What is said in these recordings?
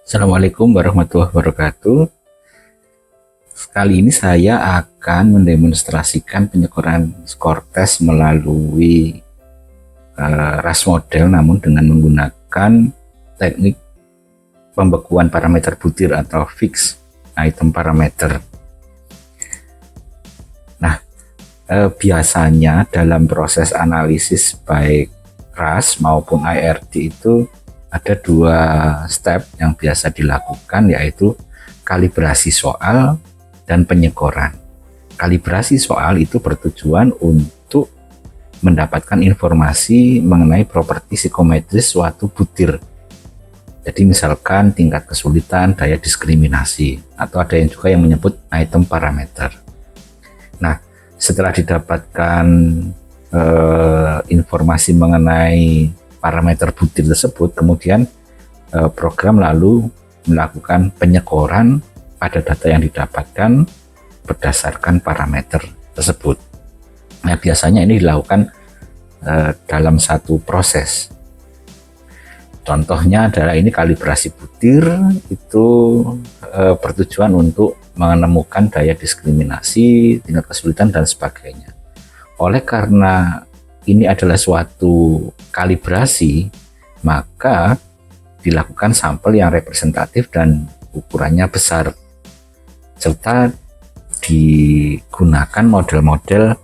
Assalamualaikum warahmatullahi wabarakatuh. Kali ini saya akan mendemonstrasikan penyekoran skor tes melalui RAS model, namun dengan menggunakan teknik pembekuan parameter butir atau fixed item parameter. Nah, biasanya dalam proses analisis baik RAS maupun IRD itu ada dua step yang biasa dilakukan, yaitu kalibrasi soal dan penyekoran. Kalibrasi soal itu bertujuan untuk mendapatkan informasi mengenai properti psikometris suatu butir. Jadi misalkan tingkat kesulitan, daya diskriminasi, atau ada yang juga yang menyebut item parameter. Nah, setelah didapatkan informasi mengenai parameter butir tersebut, kemudian program lalu melakukan penyekoran pada data yang didapatkan berdasarkan parameter tersebut. Nah, biasanya ini dilakukan dalam satu proses. Contohnya adalah ini kalibrasi butir, itu bertujuan untuk menemukan daya diskriminasi, tingkat kesulitan, dan sebagainya. Oleh karena ini adalah suatu kalibrasi, maka dilakukan sampel yang representatif dan ukurannya besar, serta digunakan model-model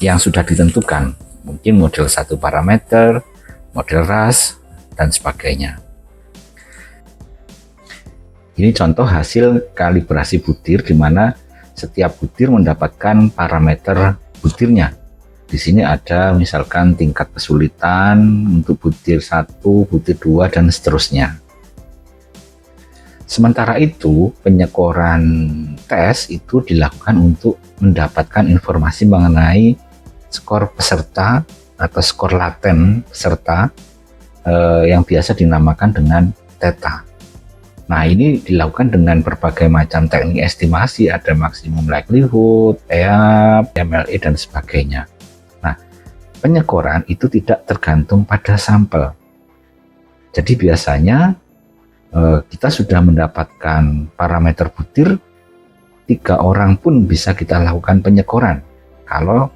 yang sudah ditentukan, mungkin model satu parameter, model RAS, dan sebagainya. Ini contoh hasil kalibrasi butir, di mana setiap butir mendapatkan parameter butirnya. Di sini ada misalkan tingkat kesulitan untuk butir 1, butir 2, dan seterusnya. Sementara itu, penyekoran tes itu dilakukan untuk mendapatkan informasi mengenai skor peserta atau skor laten peserta yang biasa dinamakan dengan theta. Nah, ini dilakukan dengan berbagai macam teknik estimasi, ada maksimum likelihood, EAP, MLE, dan sebagainya. Penyekoran itu tidak tergantung pada sampel. Jadi biasanya kita sudah mendapatkan parameter butir, 3 orang pun bisa kita lakukan penyekoran kalau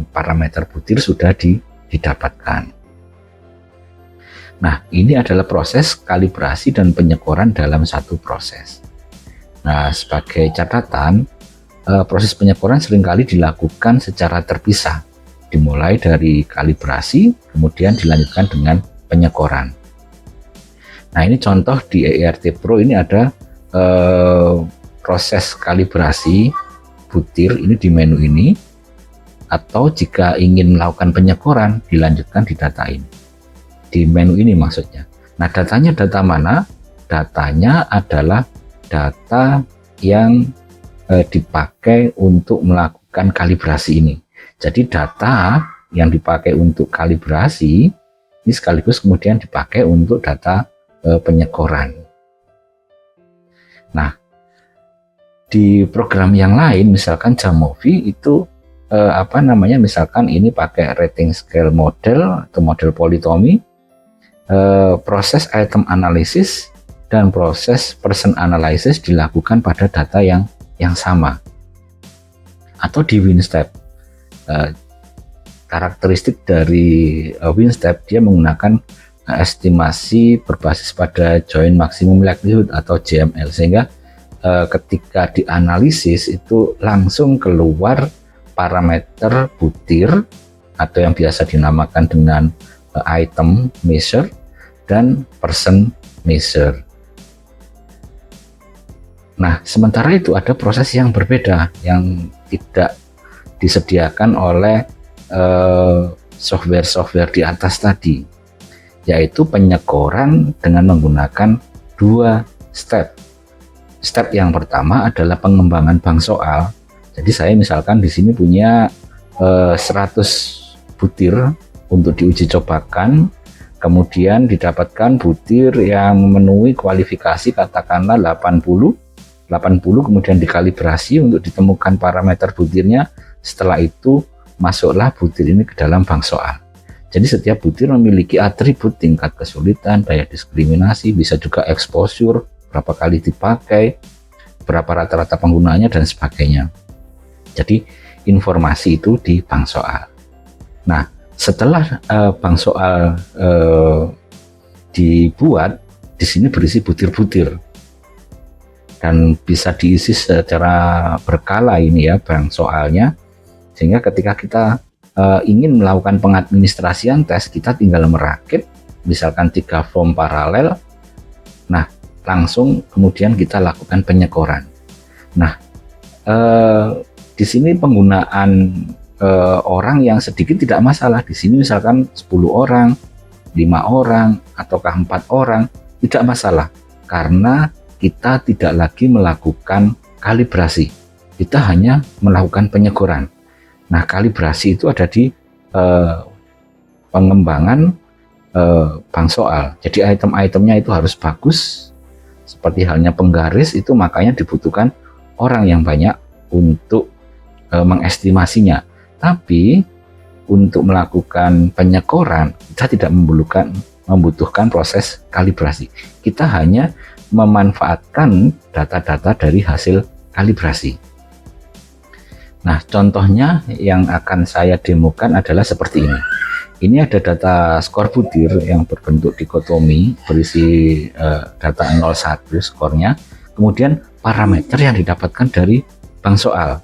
parameter butir sudah didapatkan. Nah, ini adalah proses kalibrasi dan penyekoran dalam satu proses. Nah, sebagai catatan, proses penyekoran seringkali dilakukan secara terpisah, dimulai dari kalibrasi, kemudian dilanjutkan dengan penyekoran. Nah, ini contoh di ERT Pro, ini ada proses kalibrasi butir ini di menu ini, atau jika ingin melakukan penyekoran dilanjutkan di data ini, di menu ini maksudnya. Nah, datanya data mana? Datanya adalah data yang dipakai untuk melakukan kalibrasi ini. Jadi data yang dipakai untuk kalibrasi ini sekaligus kemudian dipakai untuk data penyekoran. Nah, di program yang lain misalkan Jamovi itu misalkan ini pakai rating scale model atau model politomi, proses item analysis dan proses person analysis dilakukan pada data yang sama. Atau di WinStep, karakteristik dari WinStep, dia menggunakan estimasi berbasis pada joint maximum likelihood atau JML, sehingga ketika dianalisis itu langsung keluar parameter butir atau yang biasa dinamakan dengan item measure dan person measure. Nah, sementara itu ada proses yang berbeda yang tidak disediakan oleh software-software di atas tadi, yaitu penyekoran dengan menggunakan 2 step. Step yang pertama adalah pengembangan bank soal. Jadi saya misalkan di sini punya 100 butir untuk diuji cobakan, kemudian didapatkan butir yang memenuhi kualifikasi katakanlah 80, kemudian dikalibrasi untuk ditemukan parameter butirnya. Setelah itu masuklah butir ini ke dalam bank soal. Jadi setiap butir memiliki atribut tingkat kesulitan, daya diskriminasi, bisa juga exposure, berapa kali dipakai, berapa rata-rata penggunaannya, dan sebagainya. Jadi informasi itu di bank soal. Nah, setelah bank soal dibuat, di sini berisi butir-butir dan bisa diisi secara berkala ini ya bank soalnya, sehingga ketika kita ingin melakukan pengadministrasian tes, kita tinggal merakit misalkan 3 form paralel. Nah, langsung kemudian kita lakukan penyekoran. Nah, di sini penggunaan orang yang sedikit tidak masalah. Di sini misalkan 10 orang, 5 orang, ataukah 4 orang, tidak masalah, karena kita tidak lagi melakukan kalibrasi, kita hanya melakukan penyekoran. Nah, kalibrasi itu ada di pengembangan bank soal. Jadi item-itemnya itu harus bagus, seperti halnya penggaris itu, makanya dibutuhkan orang yang banyak untuk mengestimasinya. Tapi untuk melakukan penyekoran kita tidak membutuhkan proses kalibrasi. Kita hanya memanfaatkan data-data dari hasil kalibrasi. Nah, contohnya yang akan saya demokan adalah seperti ini. Ini ada data skor butir yang berbentuk dikotomi, berisi data 01 skornya, kemudian parameter yang didapatkan dari bank soal.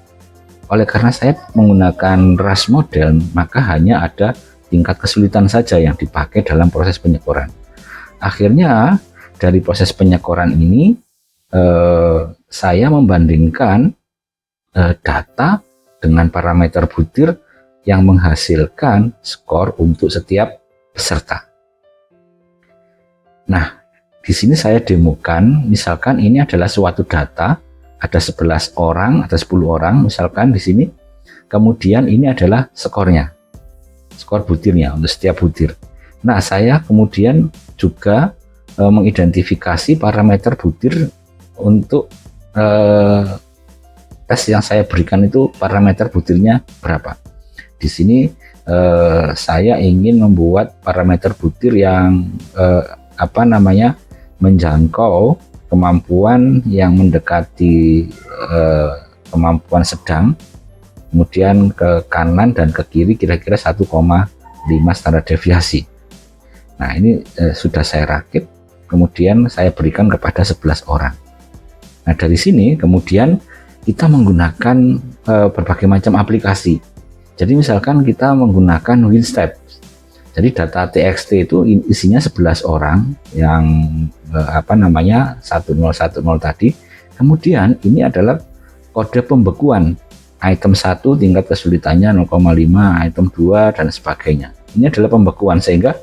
Oleh karena saya menggunakan RAS model, maka hanya ada tingkat kesulitan saja yang dipakai dalam proses penyekoran. Akhirnya dari proses penyekoran ini saya membandingkan data dengan parameter butir yang menghasilkan skor untuk setiap peserta. Nah, di sini saya demokan, misalkan ini adalah suatu data, ada 11 orang, ada 10 orang, misalkan di sini. Kemudian ini adalah skornya, skor butirnya untuk setiap butir. Nah, saya kemudian juga mengidentifikasi parameter butir untuk tes yang saya berikan itu parameter butirnya berapa. Di sini saya ingin membuat parameter butir yang menjangkau kemampuan yang mendekati kemampuan sedang, kemudian ke kanan dan ke kiri kira-kira 1,5 standar deviasi. Nah, ini sudah saya rakit, kemudian saya berikan kepada 11 orang. Nah, dari sini kemudian kita menggunakan berbagai macam aplikasi. Jadi misalkan kita menggunakan WinStep. Jadi data TXT itu isinya 11 orang yang 1010 tadi. Kemudian ini adalah kode pembekuan. Item 1 tingkat kesulitannya 0,5, item 2 dan sebagainya. Ini adalah pembekuan, sehingga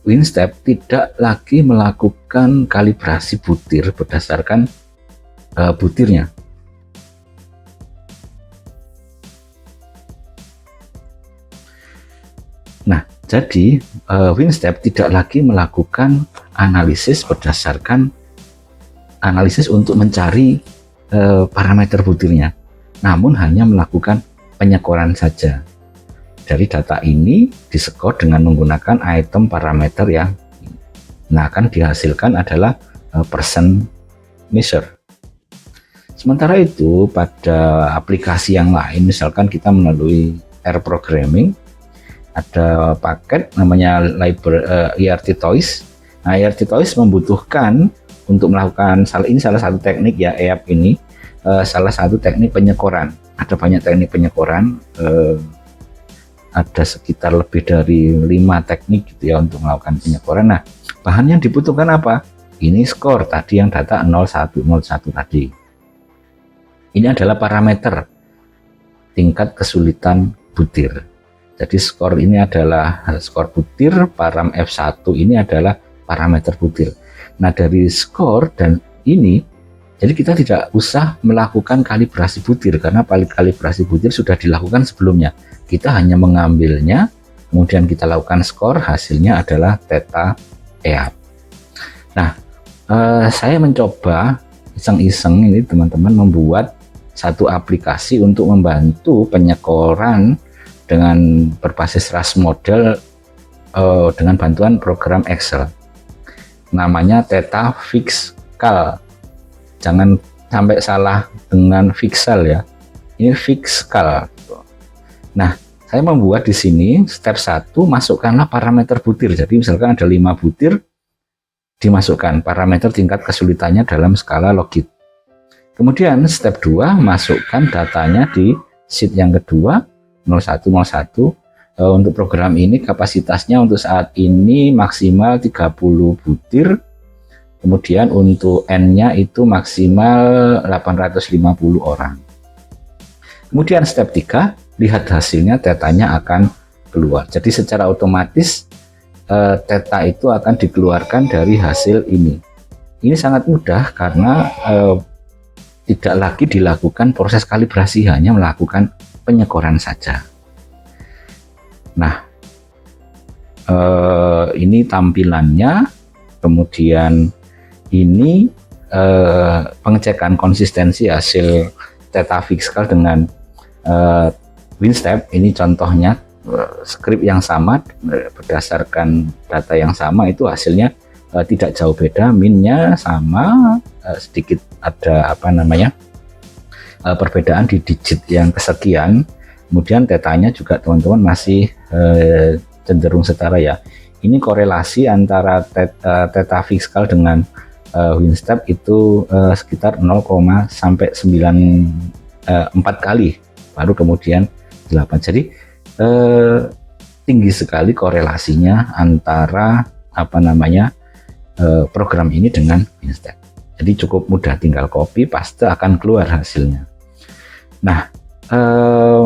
WinStep tidak lagi melakukan kalibrasi butir berdasarkan butirnya. Nah, jadi WinStep tidak lagi melakukan analisis berdasarkan analisis untuk mencari parameter butirnya, namun hanya melakukan penyekoran saja. Dari data ini diskor dengan menggunakan item parameter yang akan dihasilkan adalah percent measure. Sementara itu pada aplikasi yang lain, misalkan kita melalui R programming, ada paket namanya IRT Toys. Nah, IRT Toys membutuhkan untuk melakukan salah satu teknik ya, EAP ini salah satu teknik penyekoran. Ada banyak teknik penyekoran, ada sekitar lebih dari 5 teknik gitu ya untuk melakukan penyekoran. Nah, bahan yang dibutuhkan apa? Ini skor tadi yang data 0101 tadi. Ini adalah parameter tingkat kesulitan butir. Jadi skor ini adalah skor butir, param F1 ini adalah parameter butir. Nah, dari skor dan ini, jadi kita tidak usah melakukan kalibrasi butir, karena kalibrasi butir sudah dilakukan sebelumnya. Kita hanya mengambilnya, kemudian kita lakukan skor, hasilnya adalah theta EAP. Nah, saya mencoba iseng-iseng ini teman-teman membuat satu aplikasi untuk membantu penyekoran dengan berbasis RAS model dengan bantuan program Excel. namanya theta fiskal. Jangan sampai salah dengan fiskal ya. Ini fiskal. Nah, saya membuat di sini step 1, masukkanlah parameter butir. Jadi misalkan ada 5 butir, dimasukkan parameter tingkat kesulitannya dalam skala logit. Kemudian step 2, masukkan datanya di sheet yang kedua 0101. Untuk program ini kapasitasnya untuk saat ini maksimal 30 butir. Kemudian untuk N-nya itu maksimal 850 orang. Kemudian step 3, lihat hasilnya, tetanya akan keluar. Jadi secara otomatis teta itu akan dikeluarkan dari hasil ini. Ini sangat mudah karena tidak lagi dilakukan proses kalibrasi, hanya melakukan penyekoran saja. Nah, ini tampilannya, kemudian ini pengecekan konsistensi hasil theta fiskal dengan WinStep. Ini contohnya skrip yang sama berdasarkan data yang sama, itu hasilnya tidak jauh beda, minnya sama, sedikit ada perbedaan di digit yang kesekian. Kemudian tetanya juga teman-teman masih cenderung setara ya. Ini korelasi antara theta fiskal dengan WinStep itu sekitar 0,94 kali, baru kemudian 8. Jadi tinggi sekali korelasinya antara program ini dengan WinStep. Jadi cukup mudah, tinggal copy paste akan keluar hasilnya. Nah,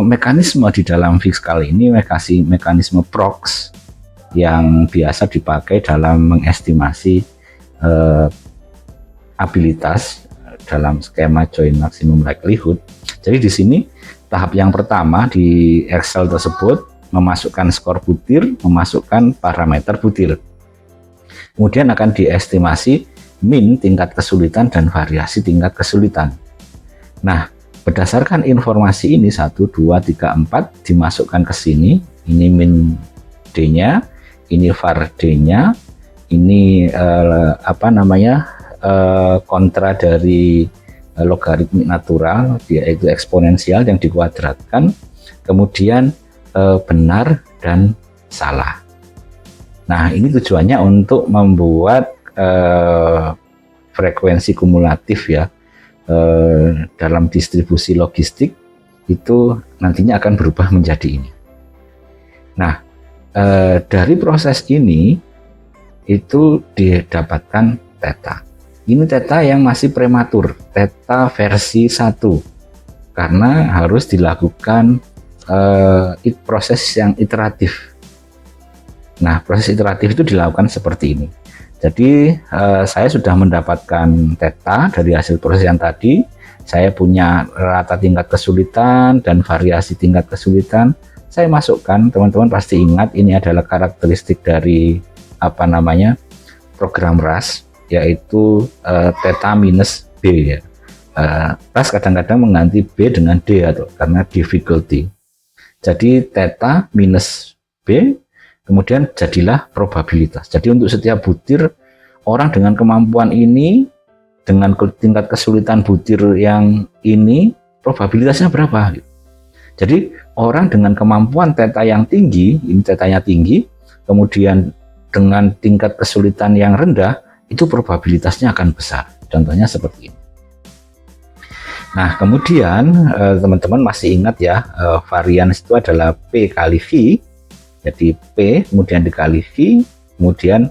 mekanisme di dalam fiskal ini mekanisme prox yang biasa dipakai dalam mengestimasi abilitas dalam skema join maximum likelihood. Jadi di sini tahap yang pertama di Excel tersebut memasukkan skor butir, memasukkan parameter butir. Kemudian akan diestimasi min tingkat kesulitan dan variasi tingkat kesulitan. Nah, berdasarkan informasi ini 1, 2, 3, 4 dimasukkan ke sini. Ini min D-nya, ini var D-nya, ini kontra dari logaritmik natural, yaitu eksponensial yang dikuadratkan, kemudian benar dan salah. Nah, ini tujuannya untuk membuat frekuensi kumulatif ya. Dalam distribusi logistik itu nantinya akan berubah menjadi ini. Nah, dari proses ini itu didapatkan theta. Ini theta yang masih prematur, theta versi 1, karena harus dilakukan proses yang iteratif. Nah, proses iteratif itu dilakukan seperti ini. Jadi saya sudah mendapatkan theta dari hasil proses yang tadi. Saya punya rata tingkat kesulitan dan variasi tingkat kesulitan. Saya masukkan, teman-teman pasti ingat ini adalah karakteristik dari program RAS, yaitu theta minus B ya. RAS kadang-kadang mengganti B dengan D atau karena difficulty. Jadi theta minus B, kemudian jadilah probabilitas. Jadi untuk setiap butir, orang dengan kemampuan ini, dengan tingkat kesulitan butir yang ini, probabilitasnya berapa? Jadi orang dengan kemampuan theta yang tinggi, ini tetanya tinggi, kemudian dengan tingkat kesulitan yang rendah, itu probabilitasnya akan besar. Contohnya seperti ini. Nah, kemudian teman-teman masih ingat ya, varians itu adalah P kali V. Jadi P kemudian dikali V, kemudian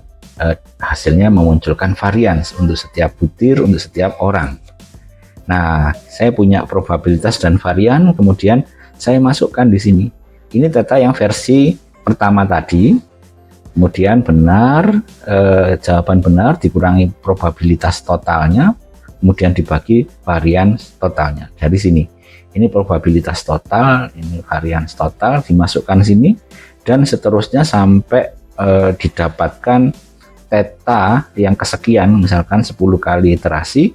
hasilnya memunculkan varians untuk setiap butir, untuk setiap orang. Nah, saya punya probabilitas dan varian, kemudian saya masukkan di sini. Ini theta yang versi pertama tadi, kemudian benar, jawaban benar dikurangi probabilitas totalnya, kemudian dibagi varians totalnya. Dari sini, ini probabilitas total, ini varians total, dimasukkan sini, dan seterusnya sampai didapatkan theta yang kesekian, misalkan 10 kali iterasi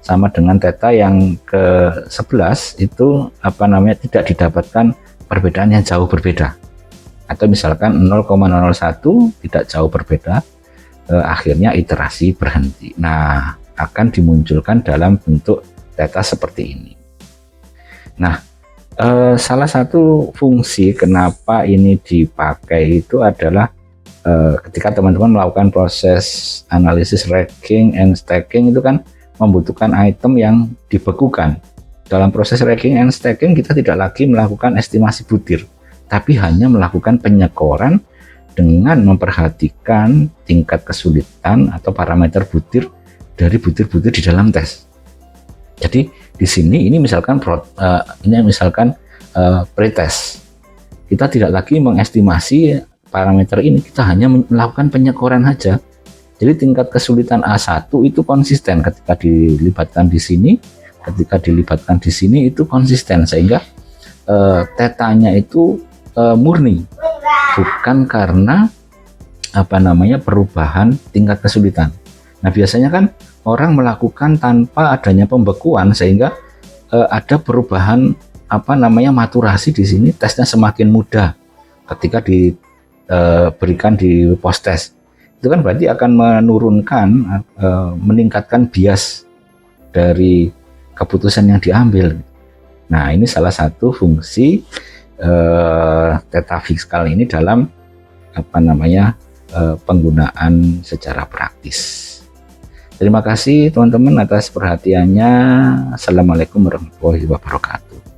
sama dengan theta yang ke-11 itu tidak didapatkan perbedaan yang jauh berbeda, atau misalkan 0,01 tidak jauh berbeda, akhirnya iterasi berhenti. Nah, akan dimunculkan dalam bentuk data seperti ini. Nah, salah satu fungsi kenapa ini dipakai itu adalah ketika teman-teman melakukan proses analisis racking and stacking itu kan membutuhkan item yang dibekukan. Dalam proses racking and stacking kita tidak lagi melakukan estimasi butir, tapi hanya melakukan penyekoran dengan memperhatikan tingkat kesulitan atau parameter butir dari butir-butir di dalam tes. Jadi di sini ini misalkan pretest. Kita tidak lagi mengestimasi parameter ini, kita hanya melakukan penyekoran saja. Jadi tingkat kesulitan A1 itu konsisten ketika dilibatkan di sini, ketika dilibatkan di sini itu konsisten, sehingga tetanya itu murni, bukan karena perubahan tingkat kesulitan. Nah, biasanya kan orang melakukan tanpa adanya pembekuan, sehingga ada perubahan maturasi di sini, tesnya semakin mudah ketika diberikan di post test. Itu kan berarti akan menurunkan, meningkatkan bias dari keputusan yang diambil. Nah, ini salah satu fungsi theta fiskal ini dalam penggunaan secara praktis. Terima kasih teman-teman atas perhatiannya. Assalamualaikum warahmatullahi wabarakatuh.